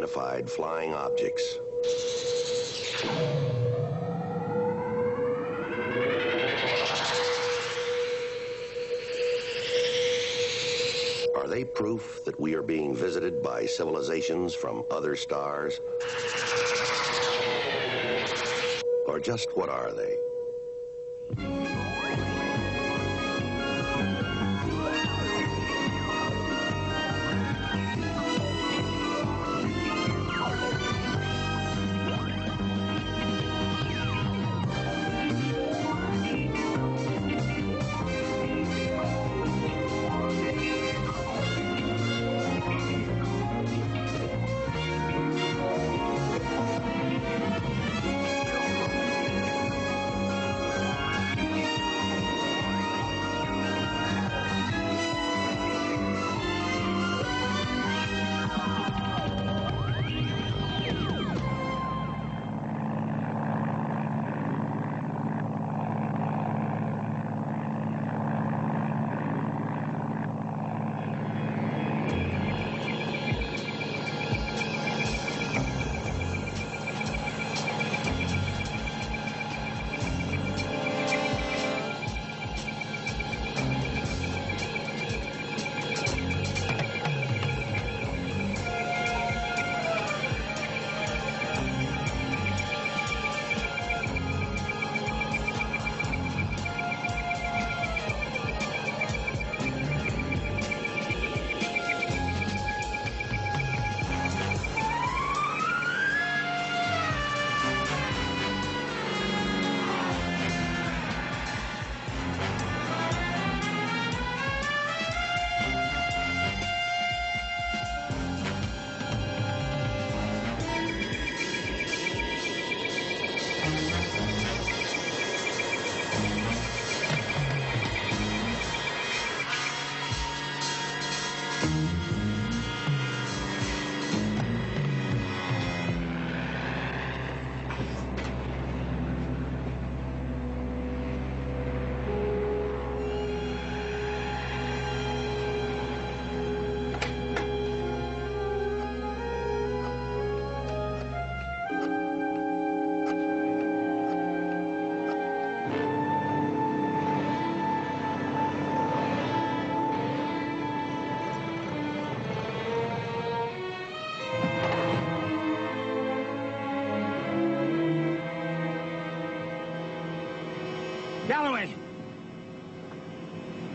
unidentified flying objects. Are they proof that we are being visited by civilizations from other stars? Or just what are they?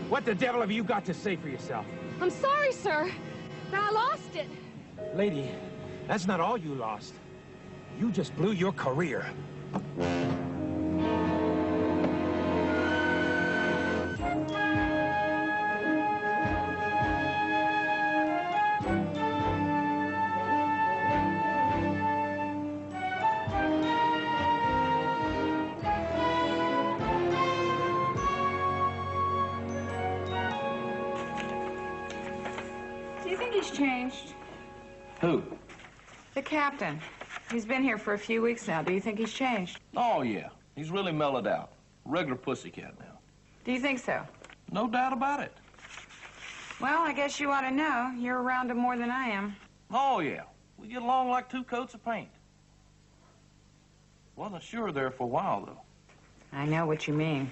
What the devil have you got to say for yourself? I'm sorry, sir, but I lost it. Lady, that's not all you lost. You just blew your career. Do you think he's changed? Who? The captain. He's been here for a few weeks now. Do you think he's changed? Oh, yeah. He's really mellowed out. Regular pussycat now. Do you think so? No doubt about it. Well, I guess you ought to know. You're around him more than I am. Oh, yeah. We get along like two coats of paint. Wasn't sure there for a while, though. I know what you mean.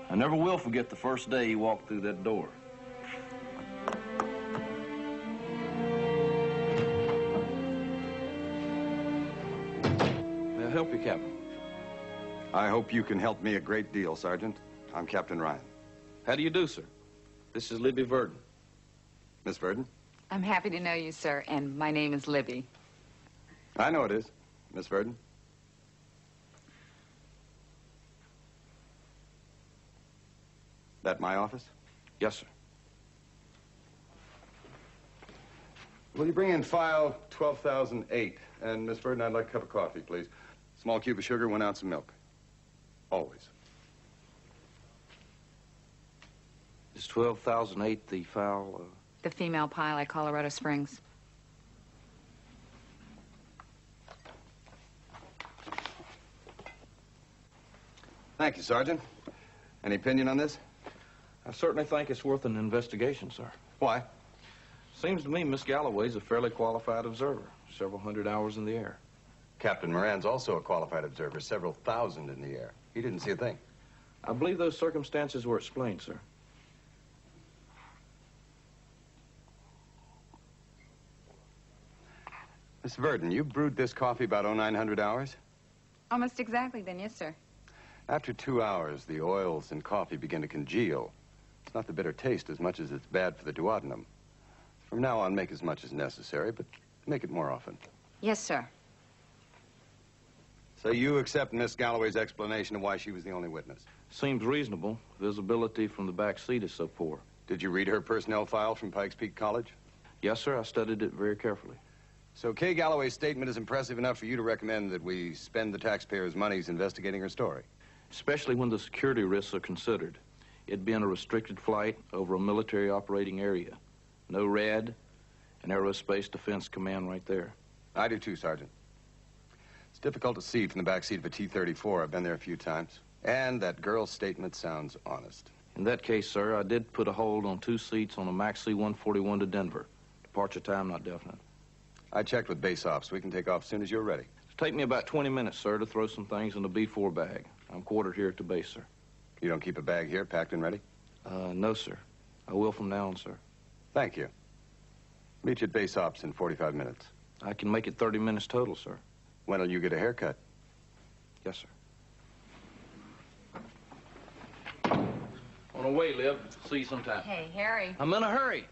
I never will forget the first day he walked through that door. May I help you, Captain? I hope you can help me a great deal, Sergeant. I'm Captain Ryan. How do you do, sir? This is Libby Verdon. Miss Verdon? I'm happy to know you, sir, and my name is Libby. I know it is, Miss Verdon. That my office? Yes, sir. Will you bring in file 12,008? And, Miss Verdon, I'd like a cup of coffee, please. Small cube of sugar, 1 ounce of milk. Always. Is 12,008 the file? The female pilot, Colorado Springs. Thank you, Sergeant. Any opinion on this? I certainly think it's worth an investigation, sir. Why? Seems to me Miss Galloway's a fairly qualified observer. Several hundred hours in the air. Captain Moran's also a qualified observer, several thousand in the air. He didn't see a thing. I believe those circumstances were explained, sir. Miss Verdon, you brewed this coffee about 0900 hours? Almost exactly then, yes, sir. After 2 hours, the oils in coffee begin to congeal. It's not the bitter taste as much as it's bad for the duodenum. From now on, make as much as necessary, but make it more often. Yes, sir. So you accept Miss Galloway's explanation of why she was the only witness? Seems reasonable. Visibility from the back seat is so poor. Did you read her personnel file from Pikes Peak College? Yes, sir. I studied it very carefully. So Kay Galloway's statement is impressive enough for you to recommend that we spend the taxpayers' monies investigating her story? Especially when the security risks are considered. It being a restricted flight over a military operating area. No RAD, an Aerospace Defense Command right there. I do too, Sergeant. It's difficult to see from the back seat of a T-34. I've been there a few times. And that girl's statement sounds honest. In that case, sir, I did put a hold on 2 seats on a MAX C-141 to Denver. Departure time not definite. I checked with base ops. We can take off as soon as you're ready. It'll take me about 20 minutes, sir, to throw some things in the B-4 bag. I'm quartered here at the base, sir. You don't keep a bag here, packed and ready? No, sir. I will from now on, sir. Thank you. Meet you at base ops in 45 minutes. I can make it 30 minutes total, sir. When'll you get a haircut? Yes, sir. On the way, Liv. See you sometime. Hey, Harry. I'm in a hurry.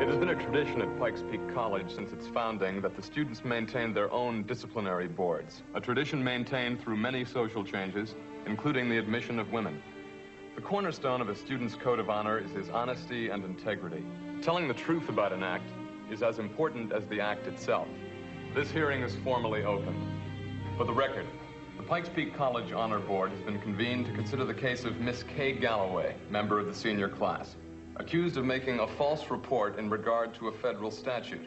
It has been a tradition at Pikes Peak College since its founding that the students maintain their own disciplinary boards, a tradition maintained through many social changes, including the admission of women. The cornerstone of a student's code of honor is his honesty and integrity. Telling the truth about an act is as important as the act itself. This hearing is formally open. For the record, the Pikes Peak College Honor Board has been convened to consider the case of Miss Kay Galloway, member of the senior class, accused of making a false report in regard to a federal statute,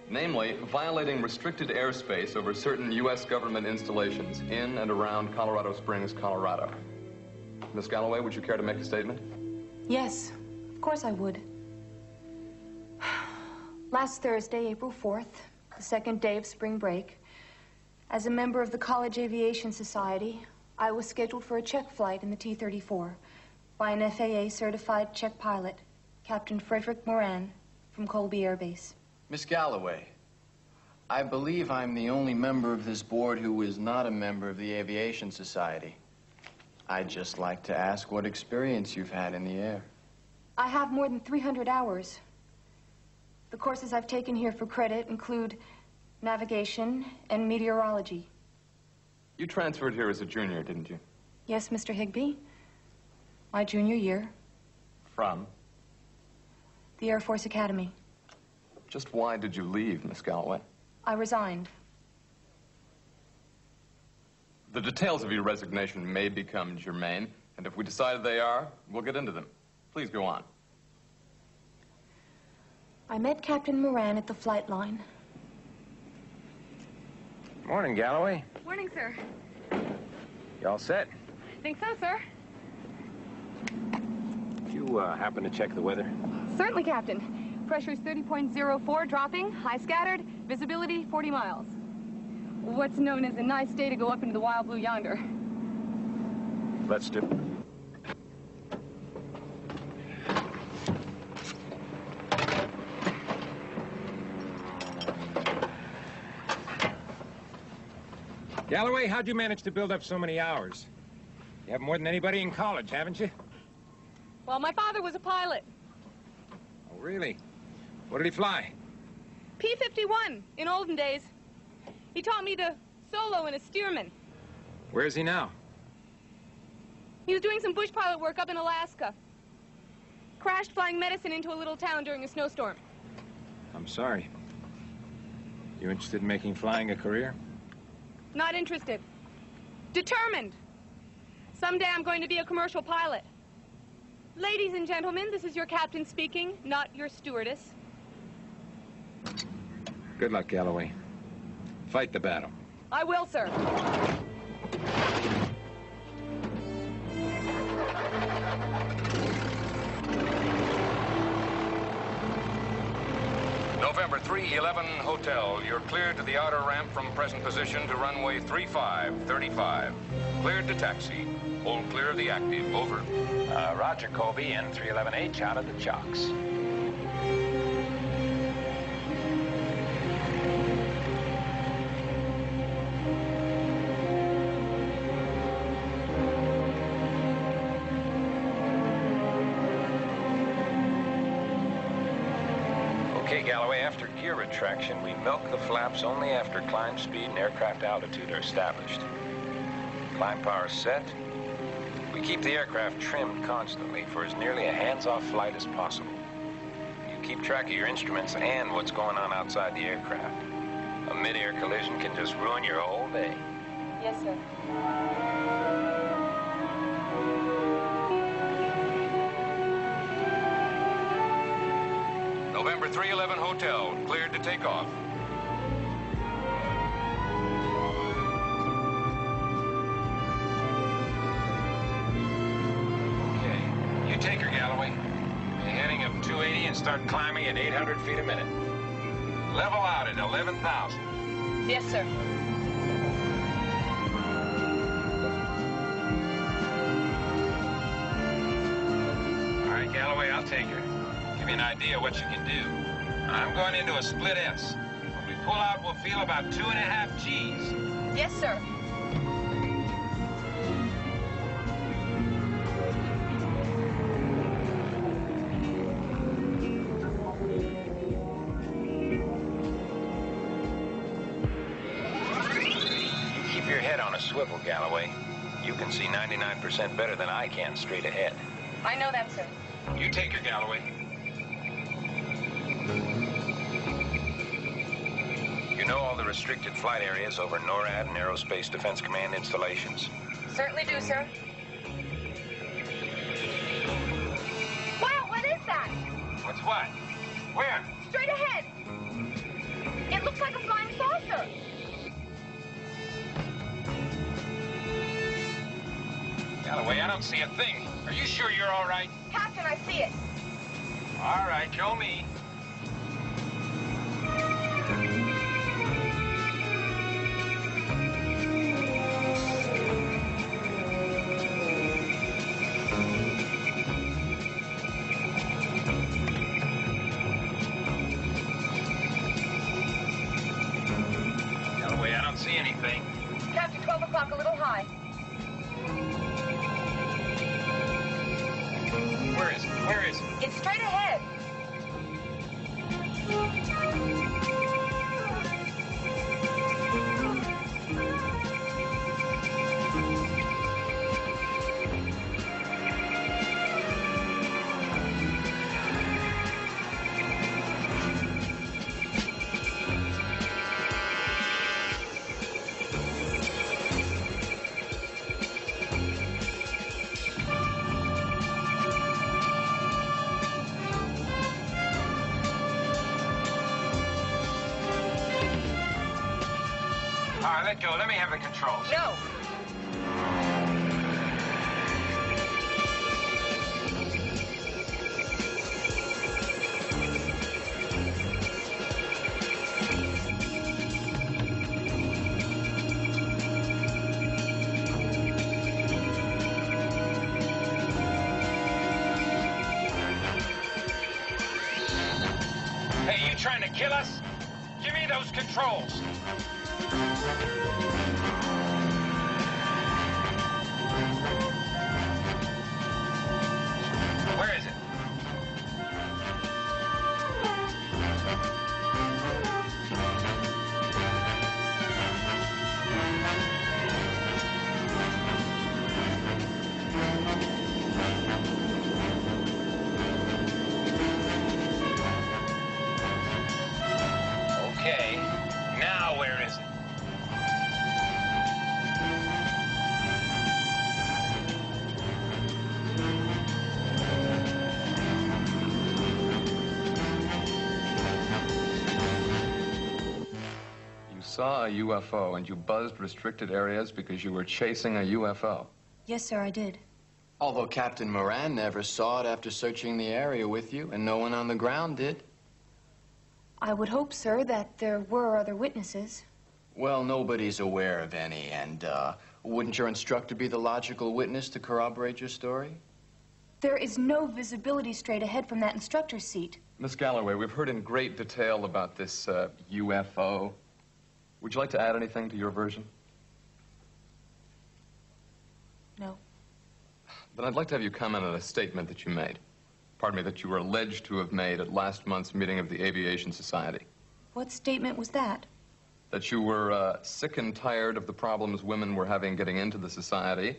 namely violating restricted airspace over certain U.S. government installations in and around Colorado Springs, Colorado. Miss Galloway, would you care to make a statement? Yes, of course I would. Last Thursday, April 4th, the second day of spring break, as a member of the College Aviation Society, I was scheduled for a check flight in the T-34 by an FAA-certified check pilot, Captain Frederick Moran, from Colby Air Base. Miss Galloway, I believe I'm the only member of this board who is not a member of the Aviation Society. I'd just like to ask what experience you've had in the air. I have more than 300 hours. The courses I've taken here for credit include navigation and meteorology. You transferred here as a junior, didn't you? Yes, Mr. Higbee. My junior year. From? The Air Force Academy. Just why did you leave, Miss Galloway? I resigned. The details of your resignation may become germane, and if we decide they are, we'll get into them. Please go on. I met Captain Moran at the flight line. Morning, Galloway. Morning, sir. You all set? Think so, sir. Did you happen to check the weather? Certainly, Captain. Pressure's 30.04, dropping, high scattered, visibility 40 miles. What's known as a nice day to go up into the wild blue yonder. Let's do. Galloway, how'd you manage to build up so many hours? You have more than anybody in college, haven't you? Well, my father was a pilot. Oh, really? What did he fly? P-51 in olden days. He taught me to solo in a Stearman. Where is he now? He was doing some bush pilot work up in Alaska. Crashed flying medicine into a little town during a snowstorm. I'm sorry. You interested in making flying a career? Not interested. Determined. Someday I'm going to be a commercial pilot. Ladies and gentlemen, this is your captain speaking, not your stewardess. Good luck, Galloway. Fight the battle. I will, sir. November 311 Hotel, you're cleared to the outer ramp from present position to runway 3535. Cleared to taxi. Hold clear of the active. Over. Roger, Colby, N311H out of the chocks. Okay, Galloway, after gear retraction, we milk the flaps only after climb speed and aircraft altitude are established. Climb power set. We keep the aircraft trimmed constantly for as nearly a hands-off flight as possible. You keep track of your instruments and what's going on outside the aircraft. A mid-air collision can just ruin your whole day. Yes, sir. November 311 Hotel, cleared to take off. Okay, you take her, Galloway. You're heading up 280 and start climbing at 800 feet a minute. Level out at 11,000. Yes, sir. All right, Galloway, I'll take her. Give me an idea of what you can do. I'm going into a split S. When we pull out, we'll feel about 2.5 Gs. Yes, sir. You keep your head on a swivel, Galloway. You can see 99% better than I can straight ahead. I know that, sir. You take her, Galloway. You know all the restricted flight areas over NORAD and Aerospace Defense Command installations? Certainly do, sir. Wow, what is that? What's what? Where? Straight ahead. It looks like a flying saucer. Galloway, I don't see a thing. Are you sure you're all right? Captain, I see it. All right, show me. Galloway, I don't see anything. Captain, 12 o'clock, a little high. Where is it? Where is it? It's straight ahead. All right, let go. Let me have the controls. No. Hey, you trying to kill us? Give me those controls. Where is it? Okay, now where is it? saw a UFO and you buzzed restricted areas because you were chasing a UFO? Yes, sir, I did. Although Captain Moran never saw it after searching the area with you, and no one on the ground did. I would hope, sir, that there were other witnesses. Well, nobody's aware of any, and wouldn't your instructor be the logical witness to corroborate your story? There is no visibility straight ahead from that instructor's seat. Miss Galloway, we've heard in great detail about this UFO. Would you like to add anything to your version? No. Then I'd like to have you comment on a statement that you made. Pardon me, that you were alleged to have made at last month's meeting of the Aviation Society. What statement was that? That you were sick and tired of the problems women were having getting into the society,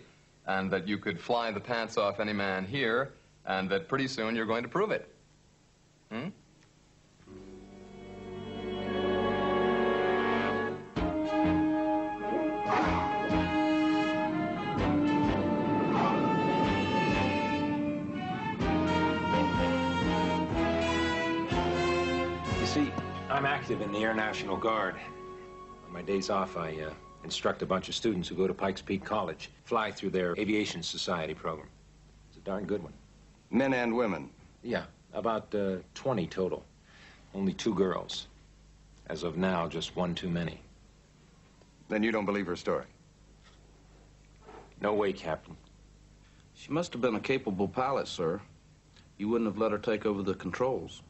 and that you could fly the pants off any man here, and that pretty soon you're going to prove it. Hmm? I'm active in the Air National Guard. On my days off, I instruct a bunch of students who go to Pikes Peak College, fly through their Aviation Society program. It's a darn good one. Men and women? Yeah, about 20 total. Only 2 girls. As of now, just 1 too many. Then you don't believe her story? No way, Captain. She must have been a capable pilot, sir. You wouldn't have let her take over the controls.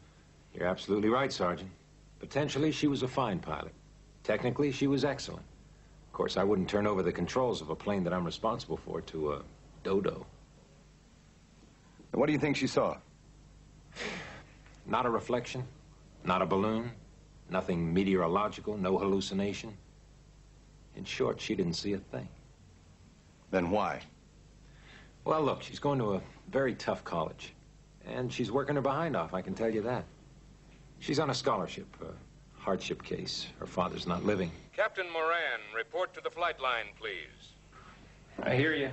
You're absolutely right, Sergeant. Potentially, she was a fine pilot. Technically, she was excellent. Of course, I wouldn't turn over the controls of a plane that I'm responsible for to a dodo. What do you think she saw? Not a reflection, not a balloon, nothing meteorological, no hallucination. In short, she didn't see a thing. Then why? Well, look, she's going to a very tough college. And she's working her behind off, I can tell you that. She's on a scholarship, a hardship case. Her father's not living. Captain Moran, report to the flight line, please. I hear you.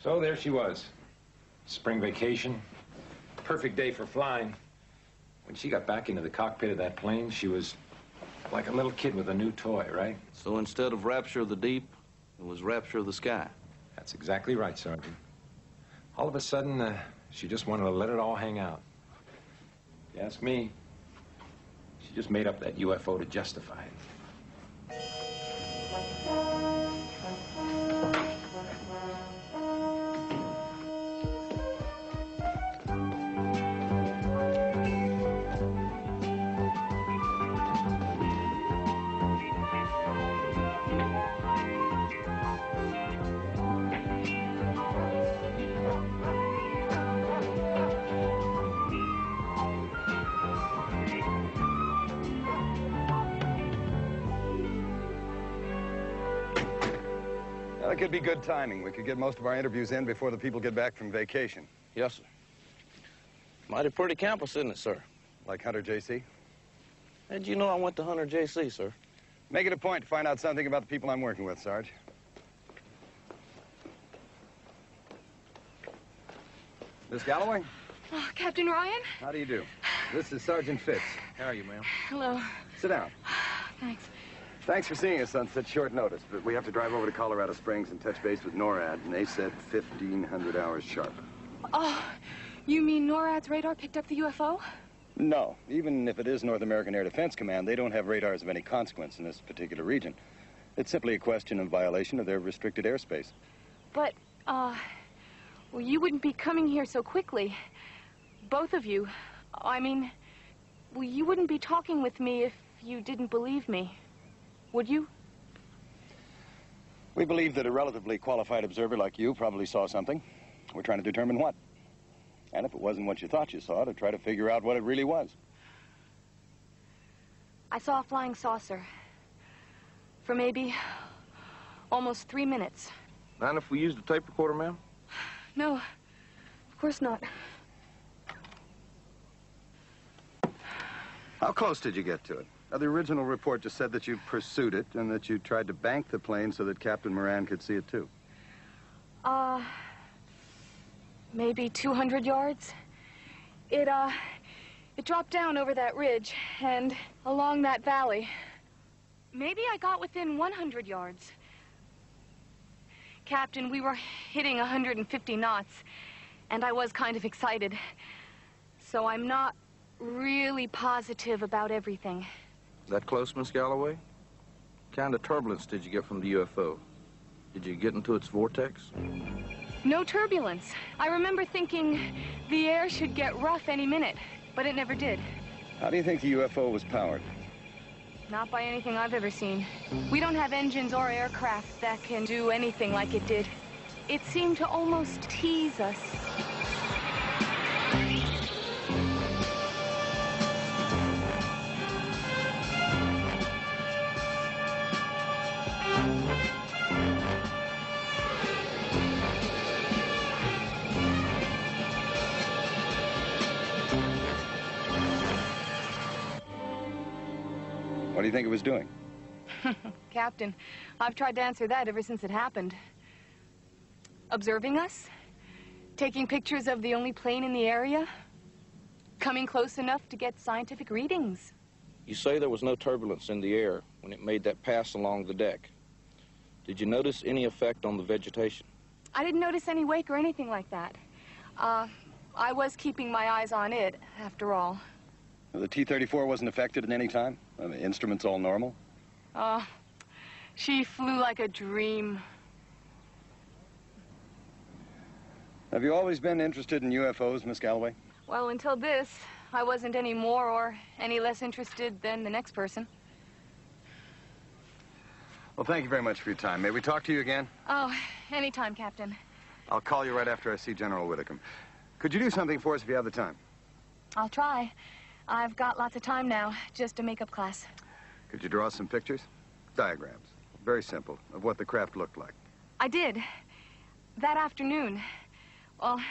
So there she was. Spring vacation. Perfect day for flying. When she got back into the cockpit of that plane, she was like a little kid with a new toy, right? So instead of rapture of the deep, it was rapture of the sky. That's exactly right, Sergeant. All of a sudden, she just wanted to let it all hang out. If you ask me, she just made up that UFO to justify it. That could be good timing. We could get most of our interviews in before the people get back from vacation. Yes, sir. Mighty pretty campus, isn't it, sir? Like Hunter J.C.? How'd you know I went to Hunter J.C., sir? Make it a point to find out something about the people I'm working with, Sarge. Miss Galloway? Oh, Captain Ryan? How do you do? This is Sergeant Fitz. How are you, ma'am? Hello. Sit down. Thanks. Thanks for seeing us on such short notice, but we have to drive over to Colorado Springs and touch base with NORAD, and they said 1,500 hours sharp. Oh, you mean NORAD's radar picked up the UFO? No. Even if it is North American Air Defense Command, they don't have radars of any consequence in this particular region. It's simply a question of violation of their restricted airspace. But, well, you wouldn't be coming here so quickly. Both of you. I mean, well, you wouldn't be talking with me if you didn't believe me. Would you? We believe that a relatively qualified observer like you probably saw something. We're trying to determine what. And if it wasn't what you thought you saw, to try to figure out what it really was. I saw a flying saucer. For maybe almost 3 minutes. Mind if we used a tape recorder, ma'am? No, of course not. How close did you get to it? The original report just said that you pursued it and that you tried to bank the plane so that Captain Moran could see it too. Maybe 200 yards. It It dropped down over that ridge and along that valley. Maybe I got within 100 yards. Captain, we were hitting 150 knots, and I was kind of excited. So I'm not really positive about everything. That close, Miss Galloway? What kind of turbulence did you get from the UFO? Did you get into its vortex? No turbulence. I remember thinking the air should get rough any minute, but it never did. How do you think the UFO was powered? Not by anything I've ever seen. We don't have engines or aircraft that can do anything like it did. It seemed to almost tease us. What do you think it was doing? Captain, I've tried to answer that ever since it happened. Observing us? Taking pictures of the only plane in the area? Coming close enough to get scientific readings? You say there was no turbulence in the air when it made that pass along the deck. Did you notice any effect on the vegetation? I didn't notice any wake or anything like that. I was keeping my eyes on it, after all. The T-34 wasn't affected at any time? The instruments all normal? She flew like a dream. Have you always been interested in UFOs, Miss Galloway? Well, until this, I wasn't any more or any less interested than the next person. Well, thank you very much for your time. May we talk to you again? Oh, anytime, Captain. I'll call you right after I see General Whitcomb. Could you do something for us if you have the time? I'll try. I've got lots of time now, just a makeup class. Could you draw some pictures? Diagrams. Very simple, of what the craft looked like. I did. That afternoon. Well,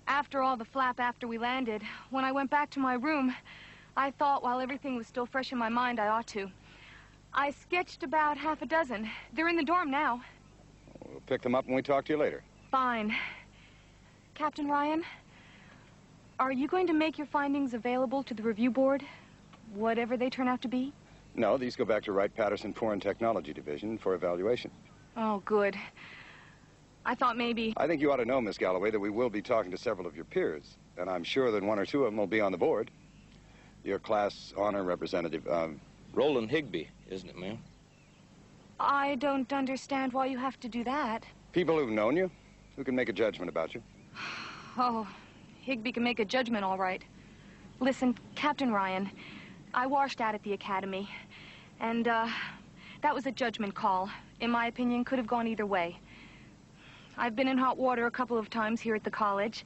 after all the flap after we landed, when I went back to my room, I thought while everything was still fresh in my mind, I ought to. I sketched about half a dozen. They're in the dorm now. We'll pick them up when we talk to you later. Fine. Captain Ryan, are you going to make your findings available to the review board, whatever they turn out to be? No, these go back to Wright-Patterson Foreign Technology Division for evaluation. Oh, good. I thought maybe... I think you ought to know, Miss Galloway, that we will be talking to several of your peers, and I'm sure that one or two of them will be on the board. Your class honor representative, Roland Higbee, isn't it, ma'am? I don't understand why you have to do that. People who've known you, who can make a judgment about you. Oh, Higbee can make a judgment, all right. Listen, Captain Ryan, I washed out at the academy, and, that was a judgment call. In my opinion, could have gone either way. I've been in hot water a couple of times here at the college,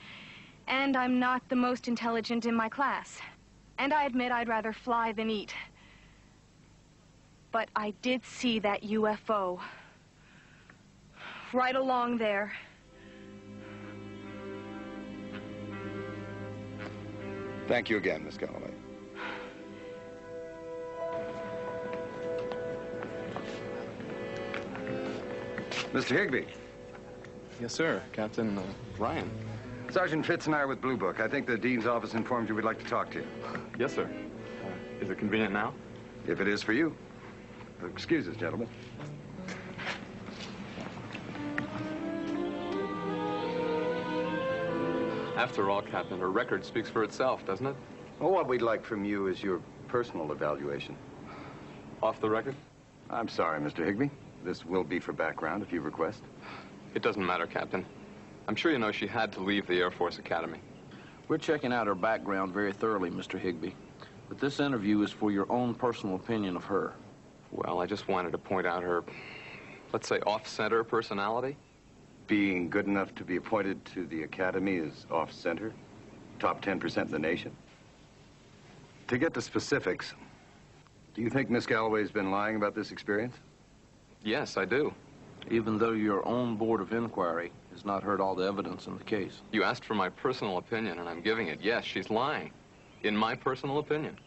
and I'm not the most intelligent in my class. And I admit I'd rather fly than eat. But I did see that UFO. Right along there. Thank you again, Miss Galloway. Mr. Higbee. Yes, sir. Captain Ryan. Sergeant Fitz and I are with Blue Book. I think the Dean's office informed you we'd like to talk to you. Yes, sir. Is it convenient now? If it is for you. Excuse us, gentlemen. After all, Captain, her record speaks for itself, doesn't it? Well, what we'd like from you is your personal evaluation. Off the record? I'm sorry, Mr. Higbee. This will be for background if you request. It doesn't matter, Captain. I'm sure you know she had to leave the Air Force Academy. We're checking out her background very thoroughly, Mr. Higbee. But this interview is for your own personal opinion of her. Well, I just wanted to point out her, let's say, off-center personality. Being good enough to be appointed to the academy is off-center? Top 10% in the nation? To get to specifics, do you think Miss Galloway's been lying about this experience? Yes, I do. Even though your own board of inquiry has not heard all the evidence in the case. You asked for my personal opinion, and I'm giving it. Yes, she's lying. In my personal opinion.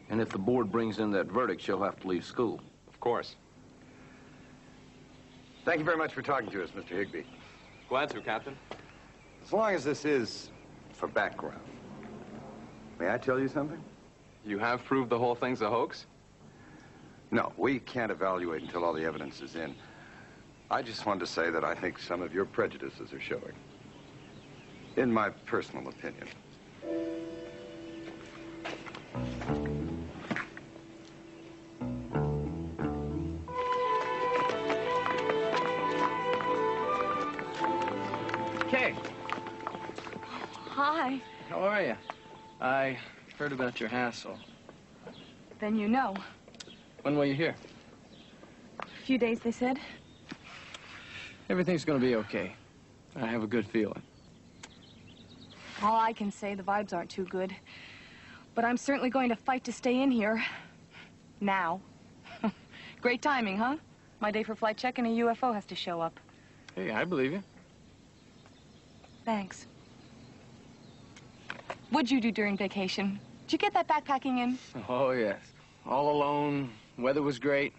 And if the board brings in that verdict, she'll have to leave school. Of course. Thank you very much for talking to us, Mr. Higbee. Glad to, Captain. As long as this is for background, May I tell you something? You have proved the whole thing's a hoax? No, we can't evaluate until all the evidence is in. I just wanted to say that I think some of your prejudices are showing. In my personal opinion. Kay, Hi. how are you? I heard about your hassle. Then you know. When were you here? A few days, they said. Everything's gonna be okay. I have a good feeling. All I can say, the vibes aren't too good. But I'm certainly going to fight to stay in here. Now. Great timing, huh? My day for flight check and a UFO has to show up. Hey, I believe you. Thanks. What'd you do during vacation? Did you get that backpacking in? Oh, yes. All alone. Weather was great.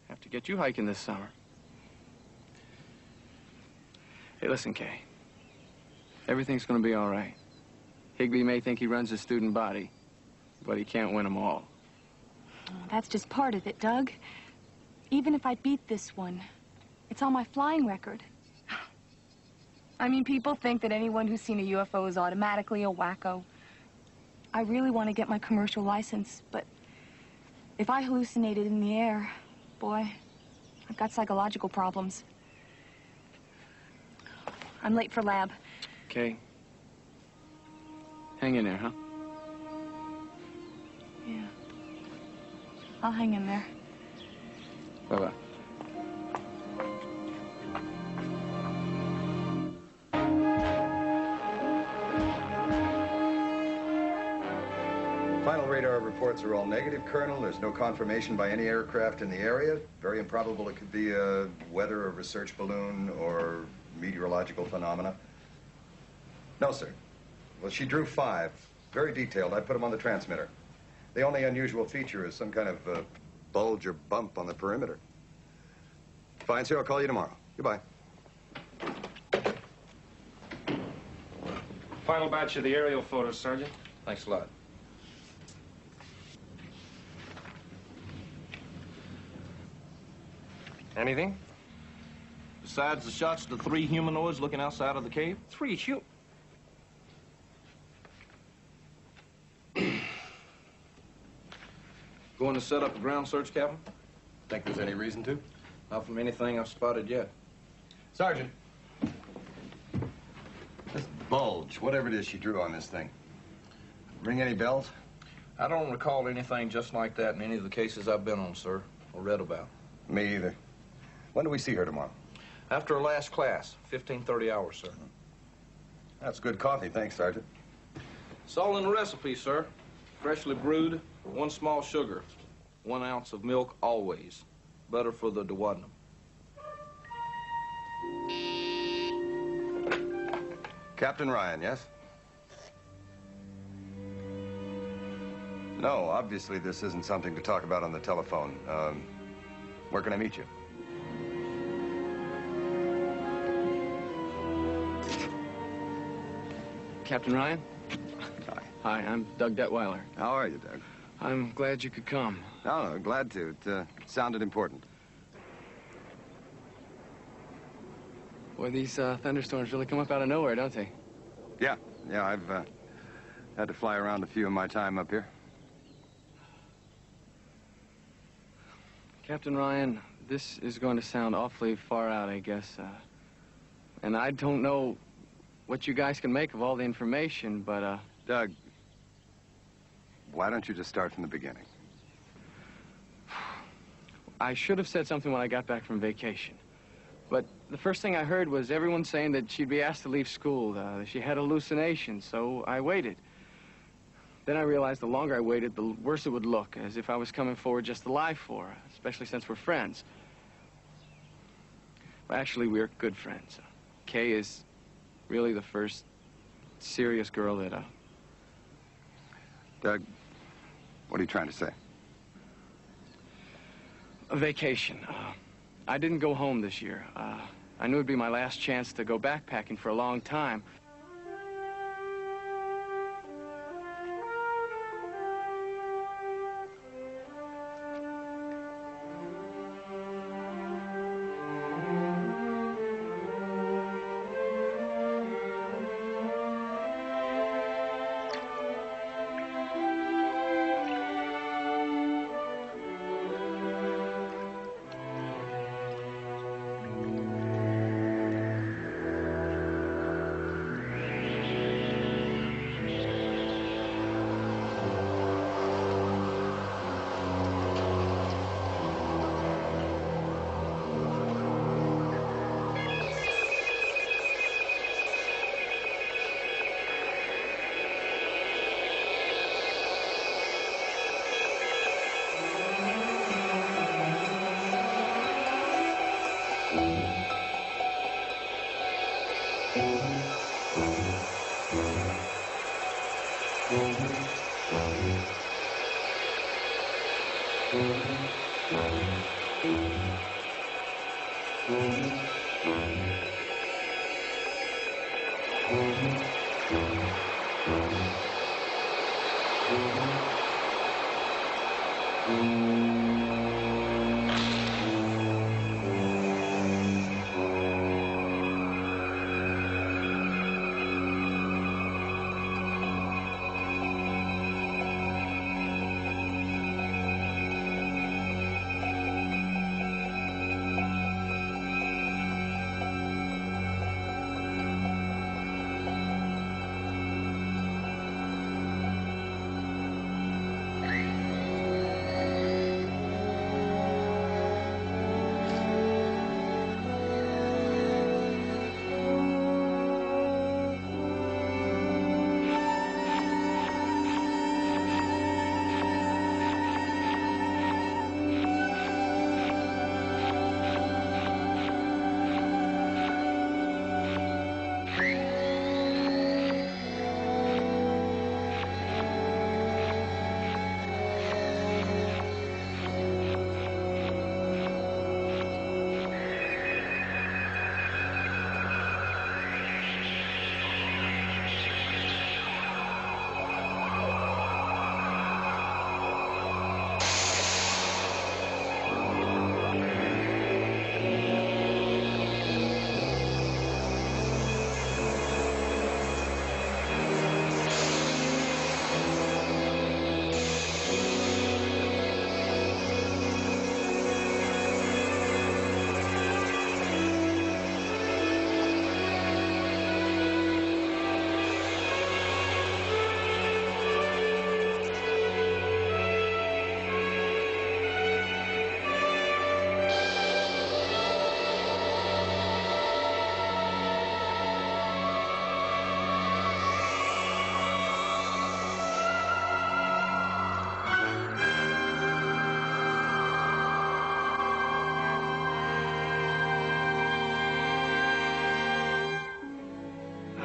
Have to get you hiking this summer. Hey, listen, Kay. Everything's gonna be all right. Higbee may think he runs a student body, but he can't win them all. Oh, that's just part of it, Doug. Even if I beat this one, it's on my flying record. I mean, people think that anyone who's seen a UFO is automatically a wacko. I really want to get my commercial license, but if I hallucinated in the air, boy, I've got psychological problems. I'm late for lab. Okay. Hang in there, huh? Yeah. I'll hang in there. Bye-bye. Final radar reports are all negative, Colonel. There's no confirmation by any aircraft in the area. Very improbable it could be a weather or research balloon or meteorological phenomena. No, sir. Well, she drew 5. Very detailed. I put them on the transmitter. The only unusual feature is some kind of bulge or bump on the perimeter. Fine, sir. I'll call you tomorrow. Goodbye. Final batch of the aerial photos, Sergeant. Thanks a lot. Anything? Besides the shots of the 3 humanoids looking outside of the cave? 3 Going to set up a ground search, Captain? Think there's any reason to? Not from anything I've spotted yet. Sergeant. This bulge, whatever it is she drew on this thing. Ring any bells? I don't recall anything just like that in any of the cases I've been on, sir, or read about. Me either. When do we see her tomorrow? After her last class, 15:30 hours, sir. That's good coffee. Thanks, Sergeant. It's all in the recipe, sir. Freshly brewed, 1 small sugar, 1 ounce of milk always. Butter for the duodenum. Captain Ryan, yes? No, obviously this isn't something to talk about on the telephone. Where can I meet you? Captain Ryan? Hi. Hi, I'm Doug Detweiler. How are you, Doug? I'm glad you could come. No, glad to. It sounded important. Boy, these thunderstorms really come up out of nowhere, don't they? Yeah, I've had to fly around a few in my time up here. Captain Ryan, this is going to sound awfully far out, I guess. And I don't know what you guys can make of all the information, but, Doug, why don't you just start from the beginning? I should have said something when I got back from vacation. But the first thing I heard was everyone saying that she'd be asked to leave school. She had hallucinations, so I waited. Then I realized the longer I waited, the worse it would look, as if I was coming forward just to lie for her, especially since we're friends. Well, actually, we're good friends. Kay is really the first serious girl that, Doug, what are you trying to say? A vacation. I didn't go home this year. I knew it'd be my last chance to go backpacking for a long time.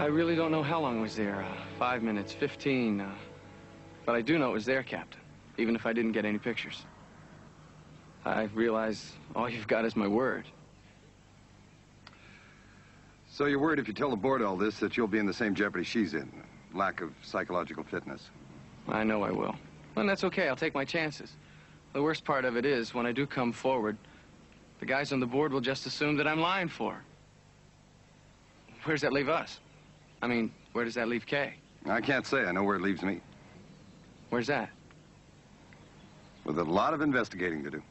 I really don't know how long it was there. 5 minutes, 15. But I do know it was there, Captain, even if I didn't get any pictures. I realize all you've got is my word. So you're worried if you tell the board all this that you'll be in the same jeopardy she's in? Lack of psychological fitness. I know I will. And that's okay. I'll take my chances. The worst part of it is, when I do come forward, the guys on the board will just assume that I'm lying for her. Where does that leave us? I mean, where does that leave Kay? I can't say. I know where it leaves me. Where's that? With a lot of investigating to do.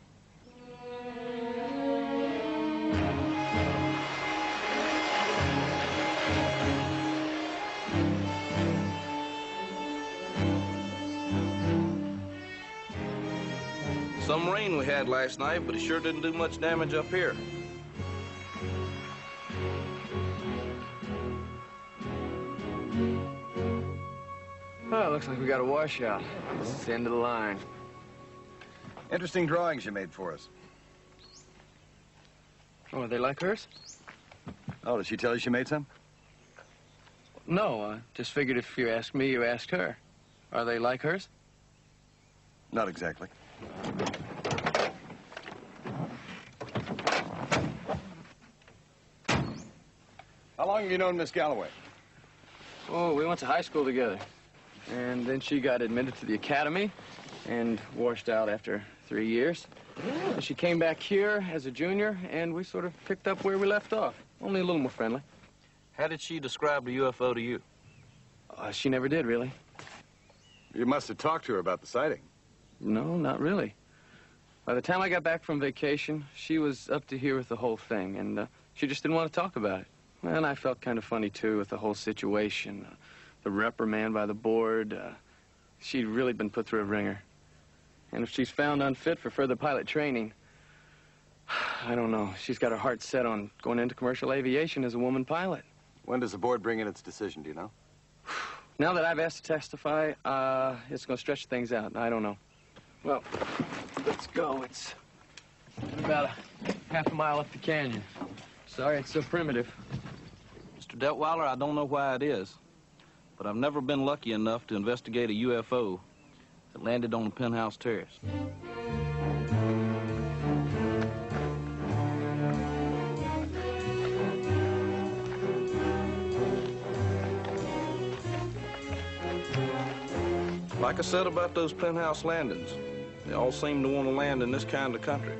Some rain we had last night, but it sure didn't do much damage up here. Oh, looks like we got a washout. This is the end of the line. Interesting drawings you made for us. Oh, are they like hers? Oh, did she tell you she made some? No, I just figured if you asked me, you asked her. Are they like hers? Not exactly. How long have you known Miss Galloway? Oh, we went to high school together. And then she got admitted to the academy and washed out after 3 years. And she came back here as a junior, and we sort of picked up where we left off. Only a little more friendly. How did she describe the UFO to you? She never did, really. You must have talked to her about the sighting. No, not really. By the time I got back from vacation, she was up to here with the whole thing, and she just didn't want to talk about it. And I felt kind of funny, too, with the whole situation. The reprimand by the board. She'd really been put through a ringer. And if she's found unfit for further pilot training, I don't know. She's got her heart set on going into commercial aviation as a woman pilot. When does the board bring in its decision, do you know? Now that I've asked to testify, it's going to stretch things out. I don't know. Well, let's go. It's about a half a mile up the canyon. Sorry it's so primitive. Mr. Detweiler, I don't know why it is, but I've never been lucky enough to investigate a UFO that landed on the penthouse terrace. Like I said about those penthouse landings, they all seem to want to land in this kind of country.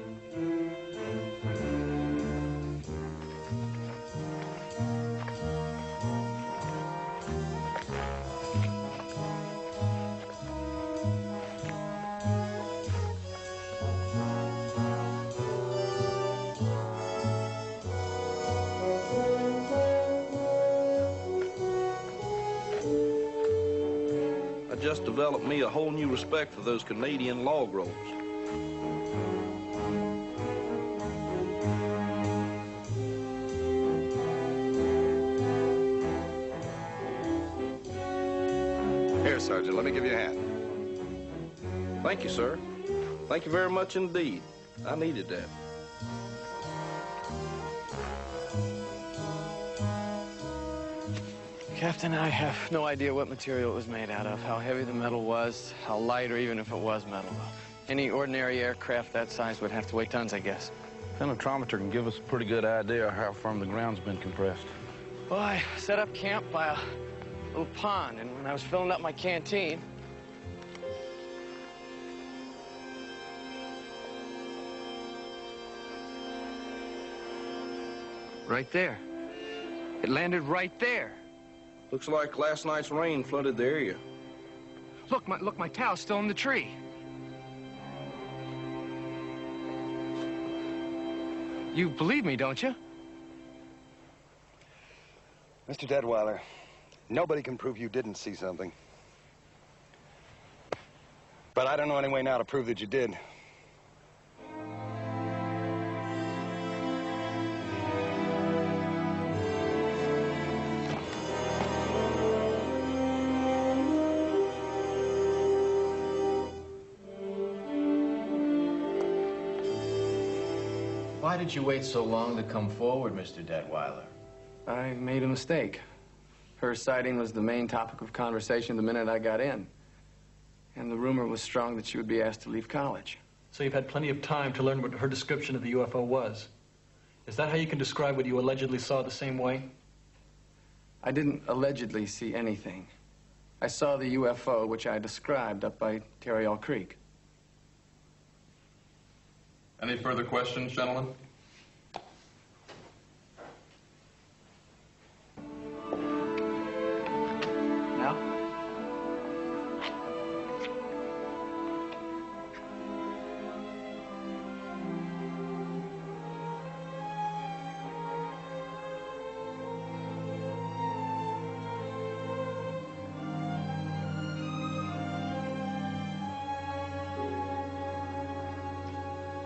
Just developed me a whole new respect for those Canadian log rolls. Here, Sergeant, let me give you a hand. Thank you, sir. Thank you very much indeed. I needed that. Captain, I have no idea what material it was made out of, how heavy the metal was, how light, or even if it was metal. Any ordinary aircraft that size would have to weigh tons, I guess. Penetrometer can give us a pretty good idea of how firm the ground's been compressed. Well, I set up camp by a little pond, and when I was filling up my canteen, right there. It landed right there. Looks like last night's rain flooded the area. Look, my towel's still in the tree. You believe me, don't you? Mr. Detweiler, nobody can prove you didn't see something. But I don't know any way now to prove that you did. Why did you wait so long to come forward, Mr. Detweiler? I made a mistake. Her sighting was the main topic of conversation the minute I got in. And the rumor was strong that she would be asked to leave college. So you've had plenty of time to learn what her description of the UFO was. Is that how you can describe what you allegedly saw the same way? I didn't allegedly see anything. I saw the UFO, which I described up by Tarryall Creek. Any further questions, gentlemen? Now?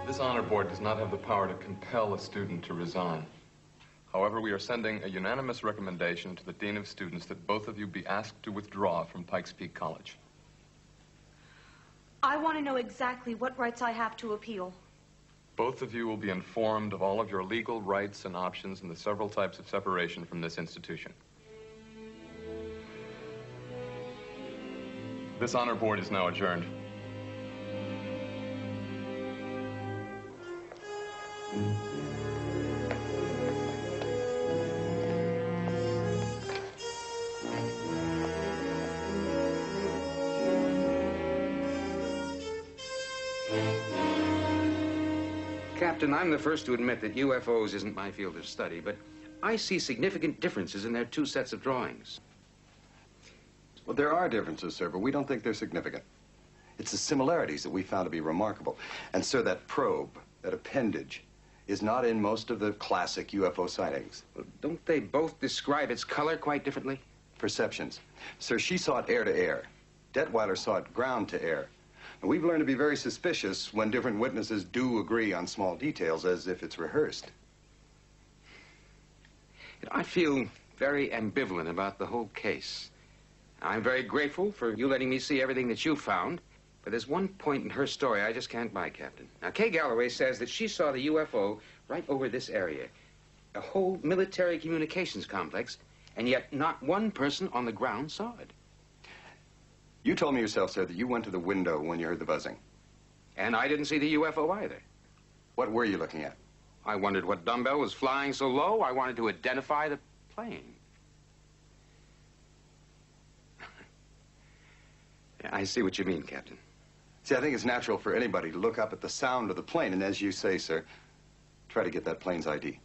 This honor board does not have the power to compel a student to resign. However, we are sending a unanimous recommendation to the Dean of Students that both of you be asked to withdraw from Pikes Peak College. I want to know exactly what rights I have to appeal. Both of you will be informed of all of your legal rights and options and the several types of separation from this institution. This honor board is now adjourned. Captain, I'm the first to admit that UFOs isn't my field of study, but I see significant differences in their two sets of drawings. Well, there are differences, sir, but we don't think they're significant. It's the similarities that we found to be remarkable. And, sir, that probe, that appendage, is not in most of the classic UFO sightings. Well, don't they both describe its color quite differently? Perceptions. Sir, she saw it air to air. Detweiler saw it ground to air. And we've learned to be very suspicious when different witnesses do agree on small details as if it's rehearsed. You know, I feel very ambivalent about the whole case. I'm very grateful for you letting me see everything that you found, but there's one point in her story I just can't buy, Captain. Now, Kay Galloway says that she saw the UFO right over this area, a whole military communications complex, And yet not one person on the ground saw it. You told me yourself, sir, that you went to the window when you heard the buzzing. And I didn't see the UFO either. What were you looking at? I wondered what dumbbell was flying so low. I wanted to identify the plane. I see what you mean, Captain. See, I think it's natural for anybody to look up at the sound of the plane, and as you say, sir, try to get that plane's ID.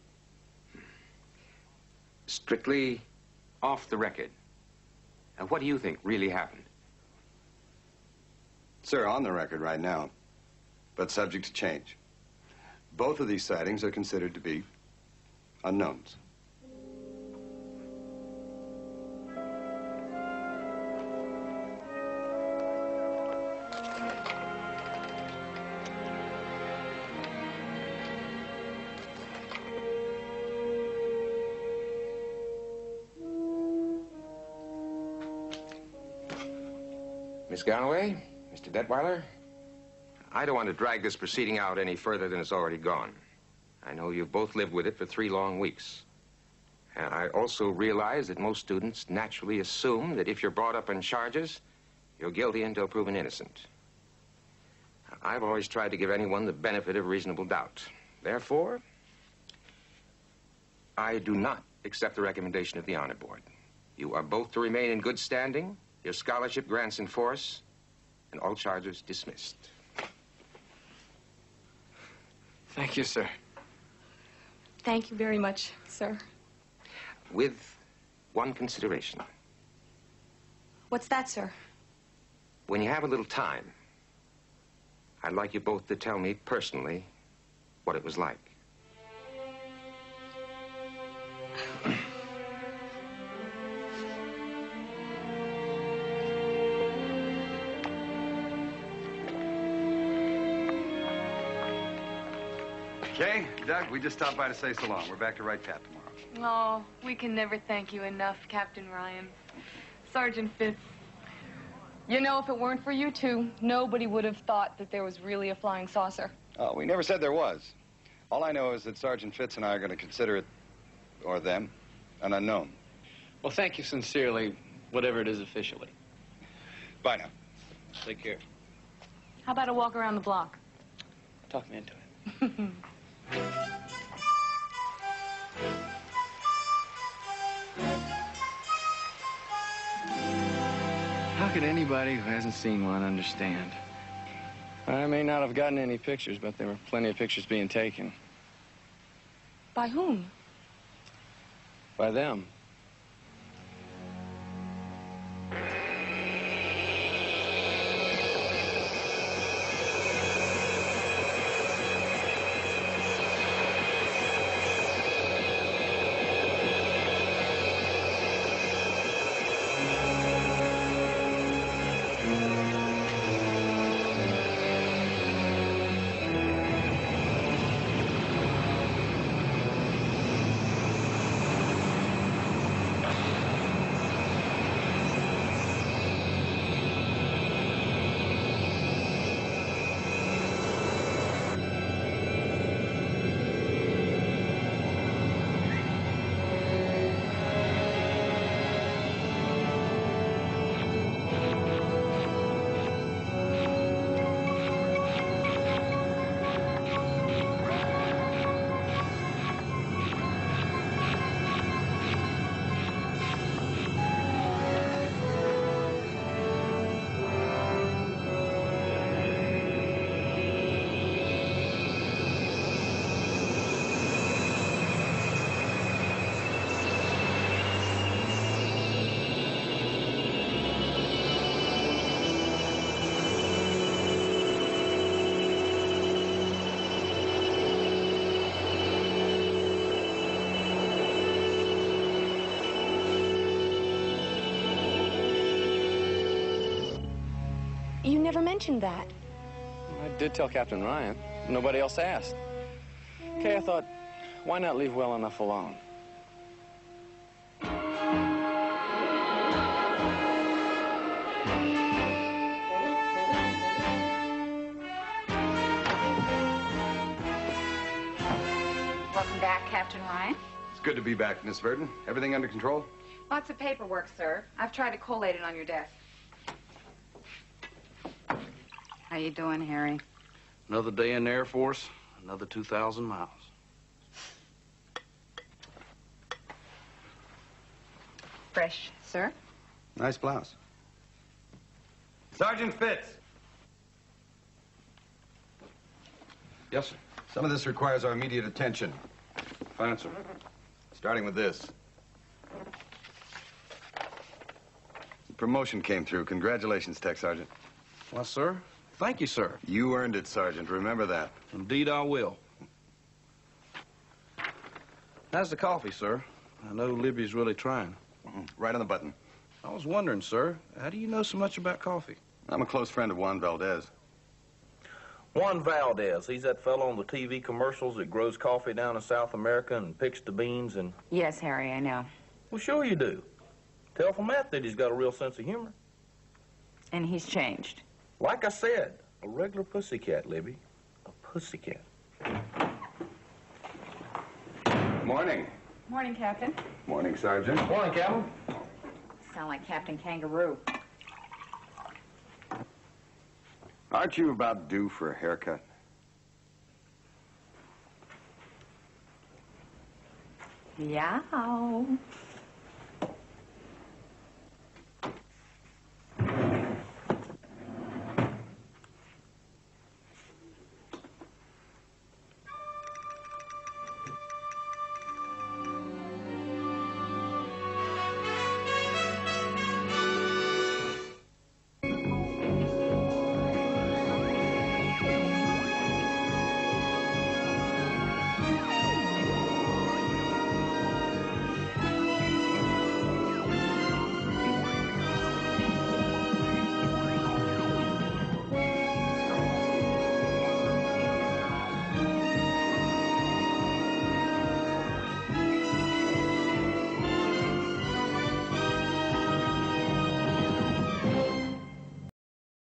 Strictly off the record. Now, what do you think really happened? Sir, on the record right now, but subject to change. Both of these sightings are considered to be unknowns. Miss Galloway, Mr. Detweiler, I don't want to drag this proceeding out any further than it's already gone. I know you've both lived with it for 3 long weeks. And I also realize that most students naturally assume that if you're brought up on charges, you're guilty until proven innocent. I've always tried to give anyone the benefit of reasonable doubt. Therefore, I do not accept the recommendation of the Honor Board. You are both to remain in good standing, your scholarship grants in force, and all charges dismissed. Thank you, sir. Thank you very much, sir. With one consideration. What's that, sir? When you have a little time, I'd like you both to tell me personally what it was like. Okay, Doug, we just stopped by to say so long. We're back to right tap tomorrow. Oh, we can never thank you enough, Captain Ryan. Sergeant Fitz. You know, if it weren't for you two, nobody would have thought that there was really a flying saucer. Oh, we never said there was. All I know is that Sergeant Fitz and I are going to consider it, or them, an unknown. Well, thank you sincerely, whatever it is officially. Bye now. Take care. How about a walk around the block? Talk me into it. How could anybody who hasn't seen one understand? I may not have gotten any pictures, but there were plenty of pictures being taken. By whom? By them. You never mentioned that. I did tell Captain Ryan. Nobody else asked. Okay, I thought, why not leave well enough alone? Welcome back, Captain Ryan. It's good to be back, Miss Verdon. Everything under control? Lots of paperwork, sir. I've tried to collate it on your desk. How you doing, Harry? Another day in the Air Force, another 2,000 miles. Fresh, sir. Nice blouse. Sergeant Fitz. Yes, sir. Some of this requires our immediate attention. Fine, sir. Starting with this. The promotion came through. Congratulations, Tech Sergeant. Well, sir, thank you, sir. You earned it, Sergeant. Remember that. Indeed, I will. How's the coffee, sir? I know Libby's really trying. Right on the button. I was wondering, sir, how do you know so much about coffee? I'm a close friend of Juan Valdez. Juan Valdez, he's that fellow on the TV commercials that grows coffee down in South America and picks the beans and... Yes, Harry, I know. Well, sure you do. Tell from that he's got a real sense of humor. And he's changed. Like I said, a regular pussycat, Libby. A pussycat. Morning. Morning, Captain. Morning, Sergeant. Morning, Captain. Sound like Captain Kangaroo. Aren't you about due for a haircut? Yow.